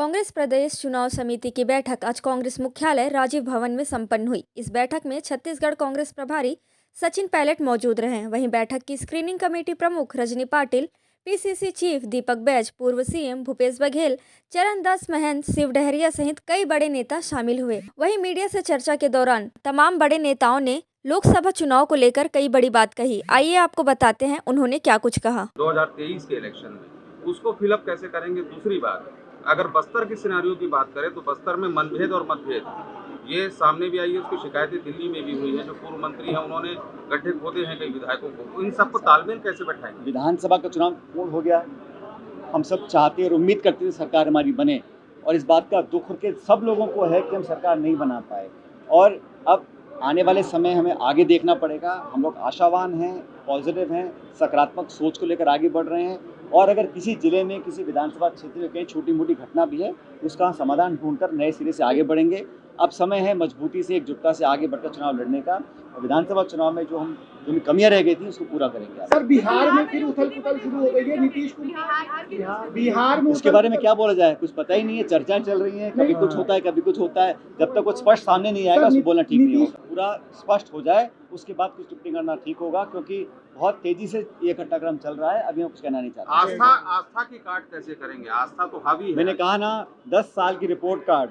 कांग्रेस प्रदेश चुनाव समिति की बैठक आज कांग्रेस मुख्यालय राजीव भवन में संपन्न हुई। इस बैठक में छत्तीसगढ़ कांग्रेस प्रभारी सचिन पायलट मौजूद रहे। वहीं बैठक की स्क्रीनिंग कमेटी प्रमुख रजनी पाटिल, पीसीसी चीफ दीपक बैज, पूर्व सीएम भूपेश बघेल, चरणदास महंत, शिव डहरिया सहित कई बड़े नेता शामिल हुए। वहीं मीडिया से चर्चा के दौरान तमाम बड़े नेताओं ने लोकसभा चुनाव को लेकर कई बड़ी बात कही। आइए आपको बताते हैं उन्होंने क्या कुछ कहा। 2023 के इलेक्शन में उसको फिलअप कैसे करेंगे। दूसरी बात, अगर बस्तर की सिनेरियो की बात करें तो बस्तर में मनभेद और मतभेद ये सामने भी आई है। उसकी शिकायतें दिल्ली में भी हुई है। जो पूर्व मंत्री हैं उन्होंने गड्ढे खोदे हैं कई विधायकों को। इन सबको तालमेल कैसे बैठाएंगे। विधानसभा का चुनाव पूर्ण हो गया। हम सब चाहते और उम्मीद करते थे सरकार हमारी बने, और इस बात का दुख के सब लोगों को है कि हम सरकार नहीं बना पाए। और अब आने वाले समय हमें आगे देखना पड़ेगा। हम लोग आशावान हैं, पॉजिटिव हैं, सकारात्मक सोच को लेकर आगे बढ़ रहे हैं। और अगर किसी जिले में, किसी विधानसभा क्षेत्र में कहीं छोटी मोटी घटना भी है, उसका समाधान ढूंढकर नए सिरे से आगे बढ़ेंगे। अब समय है मजबूती से, एकजुटता से आगे बढ़कर चुनाव लड़ने का। और विधानसभा चुनाव में जो कमियां रह गई थी उसको पूरा करेंगे। सर, बिहार में फिर उथल पुथल शुरू हो गई है। नीतीश कुमार बिहार में, उसके बारे में क्या बोला जाए, कुछ पता ही नहीं है। चर्चा चल रही है, कभी कुछ होता है, कभी कुछ होता है। जब तक कुछ स्पष्ट सामने नहीं आएगा उसको बोलना ठीक नहीं होगा। पूरा स्पष्ट हो जाए उसके बाद कुछ टिप्पणी करना ठीक होगा, क्योंकि बहुत तेजी से ये घटनाक्रम चल रहा है। अभी हम कुछ कहना नहीं चाहते। आस्था की काट कैसे करेंगे। आस्था तो हावी है। मैंने कहा ना, 10 साल की रिपोर्ट कार्ड,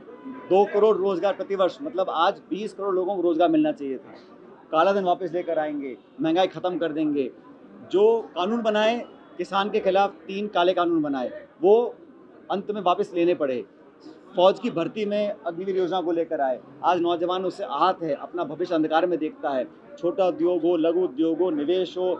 2 करोड़ रोजगार प्रतिवर्ष, मतलब आज 20 करोड़ लोगों को रोजगार मिलना चाहिए था। काला धन वापस लेकर आएंगे, महंगाई खत्म कर देंगे। जो कानून बनाए किसान के खिलाफ, 3 काले कानून बनाए, वो अंत में वापस लेने पड़े। फौज की भर्ती में अग्निवीर योजना को लेकर आए। आज नौजवान उससे आहत है, अपना भविष्य अंधकार में देखता है। छोटा उद्योग हो, लघु उद्योग हो, निवेश हो,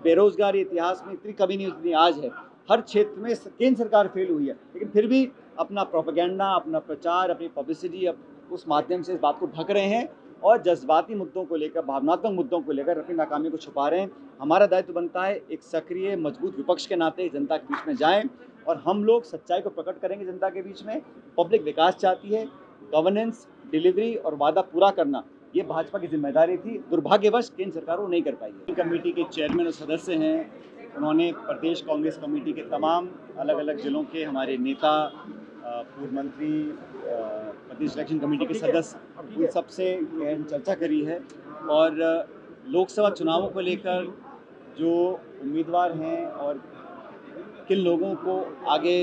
बेरोजगारी इतिहास में इतनी कभी नहीं जितनी आज है। हर क्षेत्र में केंद्र सरकार फेल हुई है, लेकिन फिर भी अपना प्रोपेगेंडा, अपना प्रचार, अपनी पब्लिसिटी उस माध्यम से इस बात को ढक रहे हैं और जज्बाती मुद्दों को लेकर, भावनात्मक मुद्दों को लेकर अपनी नाकामी को छुपा रहे हैं। हमारा दायित्व बनता है एक सक्रिय मजबूत विपक्ष के नाते जनता के बीच में जाएं और हम लोग सच्चाई को प्रकट करेंगे जनता के बीच में। पब्लिक विकास चाहती है, गवर्नेंस, डिलीवरी और वादा पूरा करना ये भाजपा की जिम्मेदारी थी। दुर्भाग्यवश केंद्र सरकार वो नहीं कर पाई है। कमेटी के चेयरमैन और सदस्य हैं, उन्होंने प्रदेश कांग्रेस कमेटी के तमाम अलग अलग जिलों के हमारे नेता, पूर्व मंत्री, प्रदेश इलेक्शन कमेटी के सदस्य, उन सबसे चर्चा करी है। और लोकसभा चुनावों को लेकर जो उम्मीदवार हैं और किन लोगों को आगे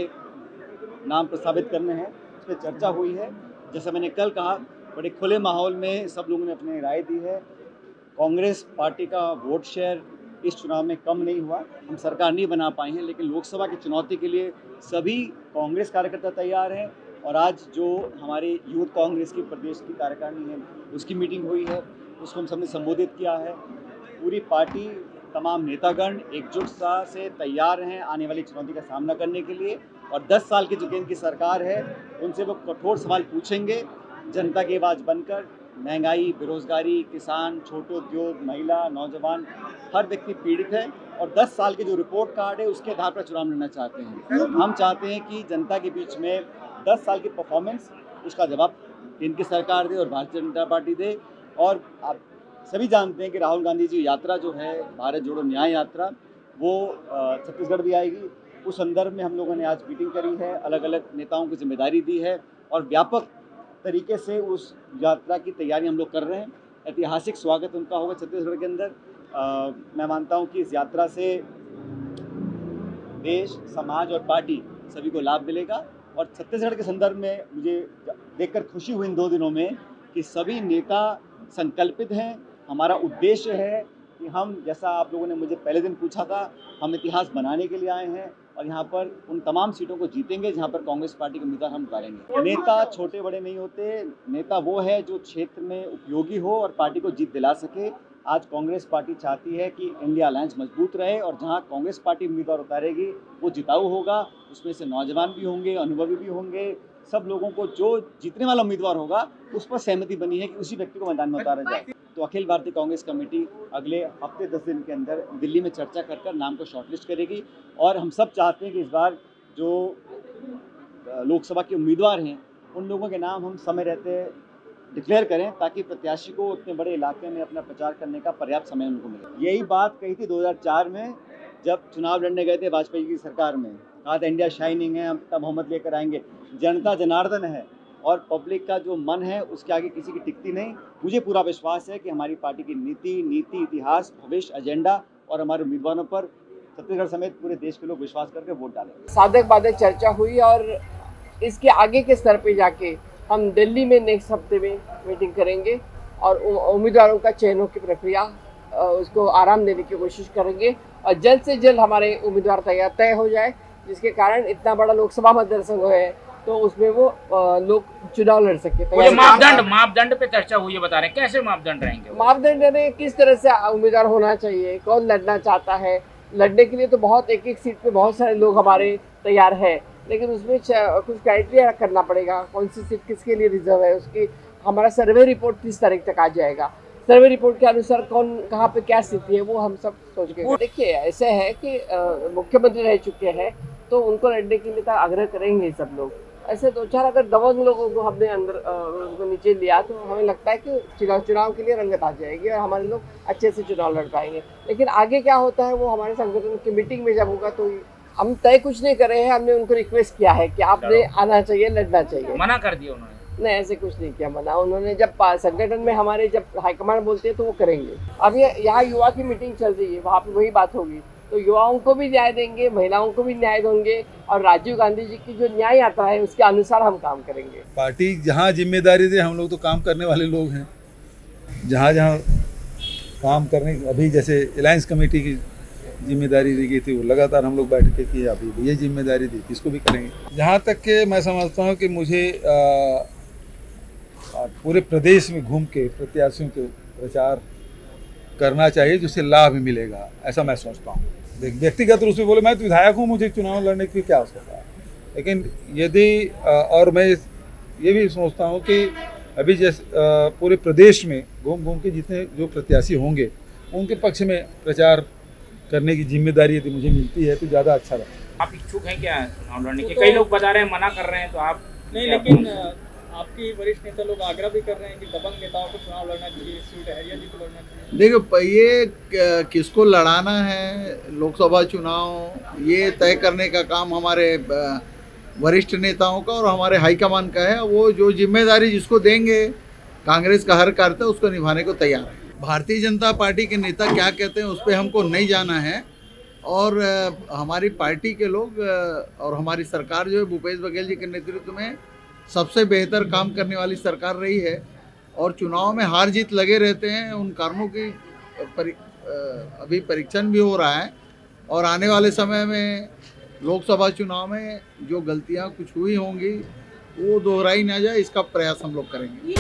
नाम प्रस्तावित करने हैं उस पर चर्चा हुई है। जैसा मैंने कल कहा, बड़े खुले माहौल में सब लोगों ने अपनी राय दी है। कांग्रेस पार्टी का वोट शेयर इस चुनाव में कम नहीं हुआ। हम सरकार नहीं बना पाए हैं, लेकिन लोकसभा की चुनौती के लिए सभी कांग्रेस कार्यकर्ता तैयार हैं। और आज जो हमारे यूथ कांग्रेस की प्रदेश की कार्यकारिणी है उसकी मीटिंग हुई है, उसको हम सबने संबोधित किया है। पूरी पार्टी, तमाम नेतागण एकजुटता से तैयार हैं आने वाली चुनौती का सामना करने के लिए। और 10 साल की जो केंद्र की सरकार है उनसे वो कठोर सवाल पूछेंगे, जनता की आवाज़ बनकर। महंगाई, बेरोजगारी, किसान, छोटे उद्योग, महिला, नौजवान, हर व्यक्ति पीड़ित है। और 10 साल के जो रिपोर्ट कार्ड है उसके आधार पर चुनाव लड़ना चाहते हैं। हम चाहते हैं कि जनता के बीच में 10 साल की परफॉर्मेंस, उसका जवाब केंद्र की सरकार दे और भारतीय जनता पार्टी दे। और आप सभी जानते हैं कि राहुल गांधी जी यात्रा जो है, भारत जोड़ो न्याय यात्रा, वो छत्तीसगढ़ भी आएगी। उस संदर्भ में हम लोगों ने आज मीटिंग करी है, अलग अलग नेताओं को जिम्मेदारी दी है और व्यापक तरीके से उस यात्रा की तैयारी हम लोग कर रहे हैं। ऐतिहासिक स्वागत उनका होगा छत्तीसगढ़ के अंदर। मैं मानता हूं कि इस यात्रा से देश, समाज और पार्टी सभी को लाभ मिलेगा। और छत्तीसगढ़ के संदर्भ में मुझे देखकर खुशी हुई इन 2 दिनों में कि सभी नेता संकल्पित हैं। हमारा उद्देश्य है कि हम, जैसा आप लोगों ने मुझे पहले दिन पूछा था, हम इतिहास बनाने के लिए आए हैं और यहाँ पर उन तमाम सीटों को जीतेंगे जहाँ पर कांग्रेस पार्टी के उम्मीदवार हम उतारेंगे। नेता छोटे बड़े नहीं होते, नेता वो है जो क्षेत्र में उपयोगी हो और पार्टी को जीत दिला सके। आज कांग्रेस पार्टी चाहती है कि इंडिया अलायंस मजबूत रहे और जहाँ कांग्रेस पार्टी उम्मीदवार उतारेगी वो जिताऊ होगा। उसमें से नौजवान भी होंगे, अनुभवी भी होंगे। सब लोगों को जो जीतने वाला उम्मीदवार होगा उस पर सहमति बनी है कि उसी व्यक्ति को मैदान में उतारा जाए। तो अखिल भारतीय कांग्रेस कमेटी अगले हफ्ते 10 दिन के अंदर दिल्ली में चर्चा कर नाम को शॉर्टलिस्ट करेगी। और हम सब चाहते हैं कि इस बार जो लोकसभा के उम्मीदवार हैं उन लोगों के नाम हम समय रहते डिक्लेयर करें, ताकि प्रत्याशी को उतने बड़े इलाके में अपना प्रचार करने का पर्याप्त समय उनको मिले। यही बात कही थी 2004 में, जब चुनाव लड़ने गए थे वाजपेयी की सरकार में। कहा था इंडिया शाइनिंग है, हम तब मोहम्मद लेकर आएंगे। जनता जनार्दन है और पब्लिक का जो मन है उसके आगे किसी की टिकती नहीं। मुझे पूरा विश्वास है कि हमारी पार्टी की नीति, इतिहास, भविष्य, एजेंडा और हमारे उम्मीदवारों पर छत्तीसगढ़ समेत पूरे देश के लोग विश्वास करके वोट डालेंगे। साधक बाधक चर्चा हुई और इसके आगे के स्तर पे जाके हम दिल्ली में नेक्स्ट हफ्ते में मीटिंग करेंगे और उम्मीदवारों का चयनों की प्रक्रिया उसको आराम देने की कोशिश करेंगे और जल्द से जल्द हमारे उम्मीदवार तय हो जाए, जिसके कारण इतना बड़ा लोकसभा मतदार है तो उसमें वो लोग चुनाव लड़ सके। मापदंड पे चर्चा हुई है, बता रहे हैं कैसे मापदंड रहेंगे? मापदंड में किस तरह से उम्मीदवार होना चाहिए, कौन लड़ना चाहता है, लड़ने के लिए तो बहुत एक सीट पे बहुत सारे लोग हमारे तैयार है, लेकिन उसमें कुछ क्राइटेरिया करना पड़ेगा, कौन सी सीट किसके लिए रिजर्व है। उसकी हमारा सर्वे रिपोर्ट 30 तारीख तक आ जाएगा। सर्वे रिपोर्ट के अनुसार कौन कहाँ पे क्या स्थिति है वो हम सब सोच के देखिए। ऐसे है कि मुख्यमंत्री रह चुके हैं तो उनको लड़ने के लिए आग्रह करेंगे सब लोग। ऐसे दो चार अगर दबंग लोगों को हमने अंदर उनको नीचे लिया तो हमें लगता है कि चुनाव के लिए रंगत आ जाएगी और हमारे लोग अच्छे से चुनाव लड़ पाएंगे। लेकिन आगे क्या होता है वो हमारे संगठन की मीटिंग में जब होगा तो हम तय कुछ नहीं कर रहे हैं। हमने उनको रिक्वेस्ट किया है कि आपने आना चाहिए, लड़ना चाहिए। मना कर दिया उन्होंने? नहीं, ऐसे कुछ नहीं किया मना। उन्होंने जब संगठन में हमारे जब हाईकमान बोलते हैं तो वो करेंगे। अब ये यहाँ युवा की मीटिंग चल रही है, वहाँ पे वही बात होगी तो युवाओं को भी न्याय देंगे, महिलाओं को भी न्याय देंगे और राजीव गांधी जी की जो न्याय आता है उसके अनुसार हम काम करेंगे। पार्टी जहाँ जिम्मेदारी दे, हम लोग तो काम करने वाले लोग हैं। जहाँ जहाँ काम करने, अभी जैसे अलायंस कमेटी की जिम्मेदारी दी गई थी वो लगातार हम लोग बैठ के किए, अभी ये जिम्मेदारी दी इसको भी करेंगे। जहाँ तक के मैं समझता हूँ कि मुझे पूरे प्रदेश में घूम के प्रत्याशियों के प्रचार करना चाहिए जिससे लाभ मिलेगा, ऐसा मैं सोचता हूँ। व्यक्तिगत रूप से बोले मैं तो विधायक हूँ, मुझे चुनाव लड़ने की क्या आवश्यकता है। लेकिन यदि और मैं ये भी सोचता हूँ कि अभी जैसे पूरे प्रदेश में घूम के जितने जो प्रत्याशी होंगे उनके पक्ष में प्रचार करने की जिम्मेदारी यदि मुझे मिलती है तो ज़्यादा अच्छा रहेगा। आप इच्छुक हैं क्या चुनाव लड़ने के? कई लोग बता रहे हैं मना कर रहे हैं, तो आप नहीं, लेकिन आपके वरिष्ठ नेता लोग आग्रह भी कर रहे हैं कि दबंग नेताओं को चुनाव लड़ना चाहिए, सीट हरिया जी को लड़ना चाहिए। देखो, ये किसको लड़ाना है लोकसभा चुनाव ये तय करने का काम हमारे वरिष्ठ नेताओं का और हमारे हाईकमान का है। वो जो जिम्मेदारी जिसको देंगे, कांग्रेस का हर कार्यकर्ता उसको निभाने को तैयार है। भारतीय जनता पार्टी के नेता क्या कहते हैं उस पर हमको नहीं जाना है और हमारी पार्टी के लोग और हमारी सरकार जो है भूपेश बघेल जी के नेतृत्व में सबसे बेहतर काम करने वाली सरकार रही है और चुनाव में हार जीत लगे रहते हैं। उन कारणों की अभी परीक्षण भी हो रहा है और आने वाले समय में लोकसभा चुनाव में जो गलतियां कुछ हुई होंगी वो दोहराई ना जाए, इसका प्रयास हम लोग करेंगे।